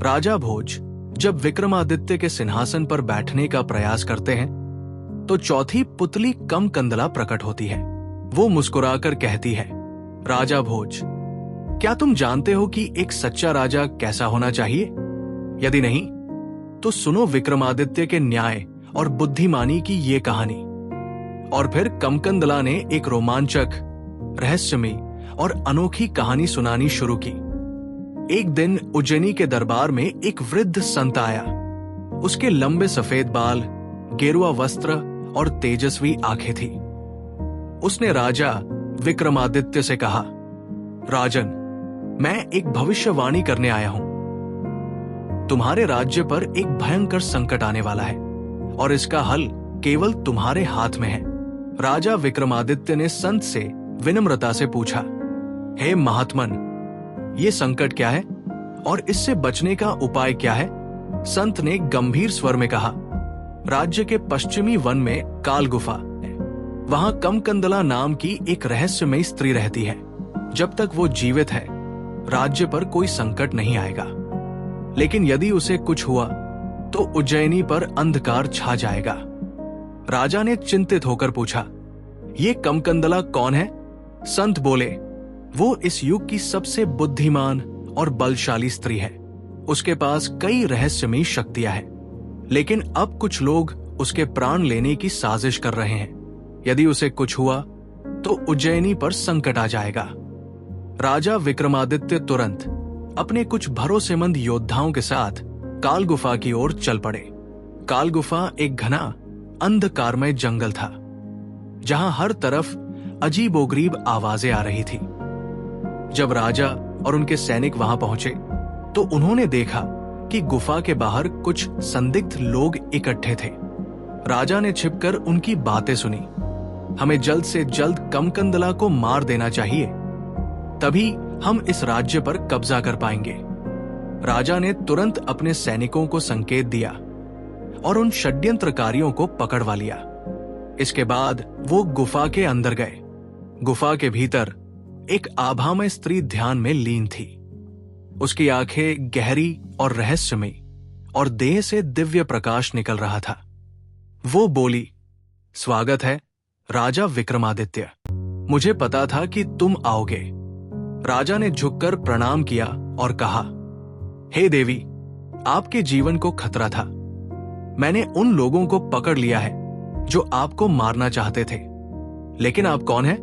राजा भोज जब विक्रमादित्य के सिंहासन पर बैठने का प्रयास करते हैं तो चौथी पुतली कमकंदला प्रकट होती है। वो मुस्कुराकर कहती है, राजा भोज, क्या तुम जानते हो कि एक सच्चा राजा कैसा होना चाहिए? यदि नहीं तो सुनो विक्रमादित्य के न्याय और बुद्धिमानी की ये कहानी। और फिर कमकंदला ने एक रोमांचक, रहस्यमयी और अनोखी कहानी सुनानी शुरू की। एक दिन उज्जैनी के दरबार में एक वृद्ध संत आया। उसके लंबे सफेद बाल, गेरुआ वस्त्र और तेजस्वी आंखें थी। उसने राजा विक्रमादित्य से कहा, राजन, मैं एक भविष्यवाणी करने आया हूं। तुम्हारे राज्य पर एक भयंकर संकट आने वाला है और इसका हल केवल तुम्हारे हाथ में है। राजा विक्रमादित्य ने संत से विनम्रता से पूछा, हे महात्मन, ये संकट क्या है और इससे बचने का उपाय क्या है? संत ने गंभीर स्वर में कहा, राज्य के पश्चिमी वन में काल गुफा है। वहां कमकंदला नाम की एक रहस्यमयी स्त्री रहती है। जब तक वो जीवित है राज्य पर कोई संकट नहीं आएगा, लेकिन यदि उसे कुछ हुआ तो उज्जैनी पर अंधकार छा जाएगा। राजा ने चिंतित होकर पूछा, ये कमकंदला कौन है? संत बोले, वो इस युग की सबसे बुद्धिमान और बलशाली स्त्री है। उसके पास कई रहस्यमयी शक्तियां हैं, लेकिन अब कुछ लोग उसके प्राण लेने की साजिश कर रहे हैं। यदि उसे कुछ हुआ तो उज्जैनी पर संकट आ जाएगा। राजा विक्रमादित्य तुरंत अपने कुछ भरोसेमंद योद्धाओं के साथ काल गुफा की ओर चल पड़े। काल गुफा एक घना अंधकारमय जंगल था, जहां हर तरफ अजीबोगरीब आवाजें आ रही थी। जब राजा और उनके सैनिक वहां पहुंचे तो उन्होंने देखा कि गुफा के बाहर कुछ संदिग्ध लोग इकट्ठे थे। राजा ने छिपकर उनकी बातें सुनी। हमें जल्द से जल्द कमकंदला को मार देना चाहिए, तभी हम इस राज्य पर कब्जा कर पाएंगे। राजा ने तुरंत अपने सैनिकों को संकेत दिया और उन षड्यंत्रकारियों को पकड़वा लिया। इसके बाद वो गुफा के अंदर गए। गुफा के भीतर एक आभामय स्त्री ध्यान में लीन थी। उसकी आंखें गहरी और रहस्यमयी और देह से दिव्य प्रकाश निकल रहा था। वो बोली, स्वागत है राजा विक्रमादित्य, मुझे पता था कि तुम आओगे। राजा ने झुककर प्रणाम किया और कहा, हे देवी, आपके जीवन को खतरा था। मैंने उन लोगों को पकड़ लिया है जो आपको मारना चाहते थे। लेकिन आप कौन हैं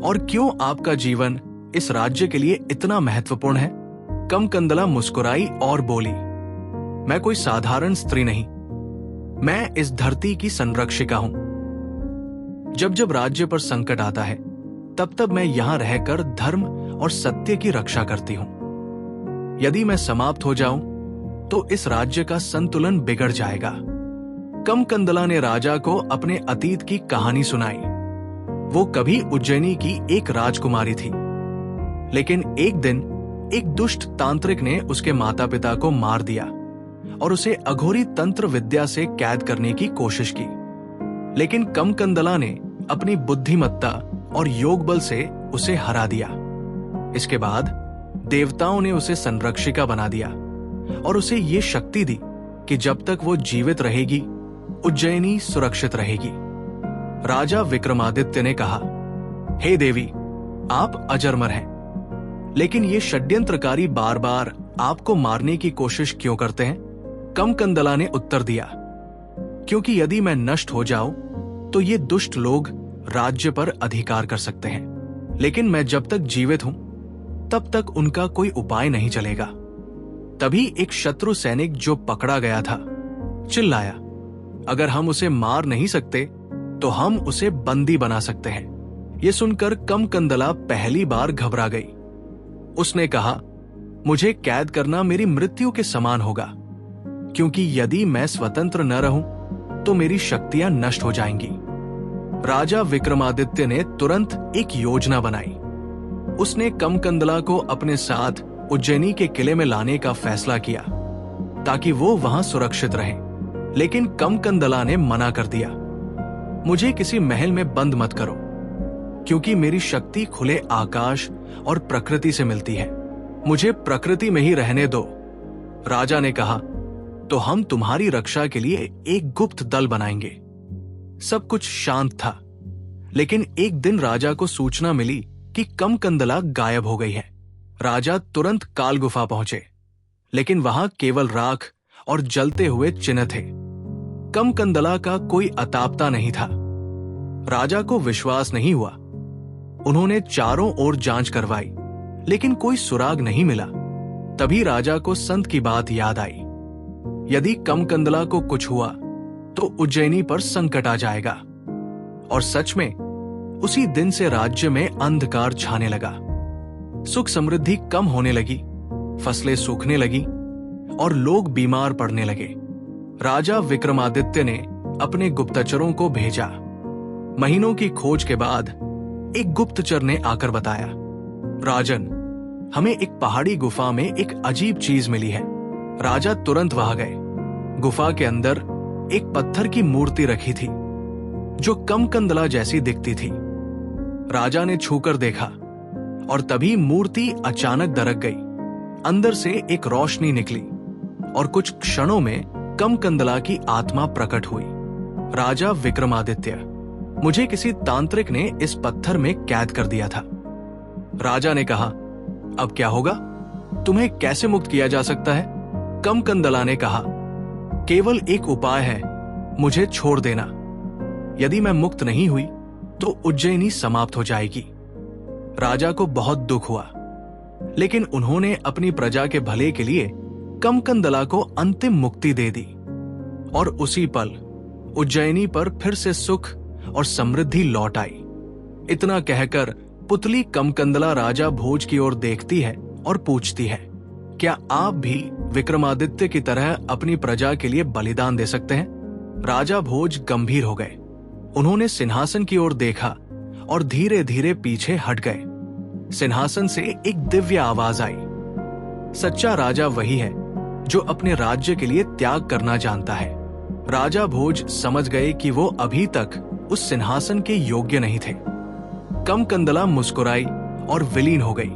और क्यों आपका जीवन इस राज्य के लिए इतना महत्वपूर्ण है? कमकंदला मुस्कुराई और बोली, मैं कोई साधारण स्त्री नहीं, मैं इस धरती की संरक्षिका हूं। जब जब राज्य पर संकट आता है तब तब मैं यहां रहकर धर्म और सत्य की रक्षा करती हूं। यदि मैं समाप्त हो जाऊं तो इस राज्य का संतुलन बिगड़ जाएगा। कमकंदला ने राजा को अपने अतीत की कहानी सुनाई। वो कभी उज्जैनी की एक राजकुमारी थी, लेकिन एक दिन एक दुष्ट तांत्रिक ने उसके माता पिता को मार दिया और उसे अघोरी तंत्र विद्या से कैद करने की कोशिश की। लेकिन कमकंदला ने अपनी बुद्धिमत्ता और योग बल से उसे हरा दिया। इसके बाद देवताओं ने उसे संरक्षिका बना दिया और उसे ये शक्ति दी कि जब तक वो जीवित रहेगी उज्जैनी सुरक्षित रहेगी। राजा विक्रमादित्य ने कहा, हे देवी, आप अजरमर हैं, लेकिन ये षड्यंत्रकारी बार बार आपको मारने की कोशिश क्यों करते हैं? कमकंदला ने उत्तर दिया, क्योंकि यदि मैं नष्ट हो जाऊं तो ये दुष्ट लोग राज्य पर अधिकार कर सकते हैं, लेकिन मैं जब तक जीवित हूं तब तक उनका कोई उपाय नहीं चलेगा। तभी एक शत्रु सैनिक जो पकड़ा गया था चिल्लाया, अगर हम उसे मार नहीं सकते तो हम उसे बंदी बना सकते हैं। यह सुनकर कमकंदला पहली बार घबरा गई। उसने कहा, मुझे कैद करना मेरी मृत्यु के समान होगा, क्योंकि यदि मैं स्वतंत्र न रहूं तो मेरी शक्तियां नष्ट हो जाएंगी। राजा विक्रमादित्य ने तुरंत एक योजना बनाई। उसने कमकंदला को अपने साथ उज्जैनी के किले में लाने का फैसला किया ताकि वो वहां सुरक्षित रहे। लेकिन कमकंदला ने मना कर दिया, मुझे किसी महल में बंद मत करो, क्योंकि मेरी शक्ति खुले आकाश और प्रकृति से मिलती है। मुझे प्रकृति में ही रहने दो। राजा ने कहा, तो हम तुम्हारी रक्षा के लिए एक गुप्त दल बनाएंगे। सब कुछ शांत था, लेकिन एक दिन राजा को सूचना मिली कि कमकंदला गायब हो गई है। राजा तुरंत काल गुफा पहुंचे, लेकिन वहां केवल राख और जलते हुए चिन्ह थे। कमकंदला का कोई अतापता नहीं था। राजा को विश्वास नहीं हुआ। उन्होंने चारों ओर जांच करवाई, लेकिन कोई सुराग नहीं मिला। तभी राजा को संत की बात याद आई, यदि कमकंदला को कुछ हुआ तो उज्जैनी पर संकट आ जाएगा। और सच में उसी दिन से राज्य में अंधकार छाने लगा। सुख समृद्धि कम होने लगी, फसलें सूखने लगी और लोग बीमार पड़ने लगे। राजा विक्रमादित्य ने अपने गुप्तचरों को भेजा। महीनों की खोज के बाद एक गुप्तचर ने आकर बताया, राजन, हमें एक पहाड़ी गुफा में एक अजीब चीज मिली है। राजा तुरंत वहां गए। गुफा के अंदर एक पत्थर की मूर्ति रखी थी, जो कमकंदला जैसी दिखती थी। राजा ने छूकर देखा और तभी मूर्ति अचानक दरक गई। अंदर से एक रोशनी निकली और कुछ क्षणों में कमकंदला की आत्मा प्रकट हुई। राजा विक्रमादित्य, मुझे किसी तांत्रिक ने इस पत्थर में कैद कर दिया था। राजा ने कहा, अब क्या होगा? तुम्हें कैसे मुक्त किया जा सकता है? कमकंदला ने कहा, केवल एक उपाय है, मुझे छोड़ देना। यदि मैं मुक्त नहीं हुई तो उज्जैनी समाप्त हो जाएगी। राजा को बहुत दुख हुआ, लेकिन उन्होंने अपनी प्रजा के भले के लिए कमकंदला को अंतिम मुक्ति दे दी। और उसी पल उज्जैनी पर फिर से सुख और समृद्धि लौट आई। इतना कहकर पुतली कमकंदला राजा भोज की ओर देखती है और पूछती है, क्या आप भी विक्रमादित्य की तरह अपनी प्रजा के लिए बलिदान दे सकते हैं? राजा भोज गंभीर हो गए। उन्होंने सिंहासन की ओर देखा और धीरे धीरे पीछे हट गए। सिंहासन से एक दिव्य आवाज आई, सच्चा राजा वही है जो अपने राज्य के लिए त्याग करना जानता है। राजा भोज समझ गए कि वो अभी तक उस सिंहासन के योग्य नहीं थे। कमकंदला मुस्कुराई और विलीन हो गई।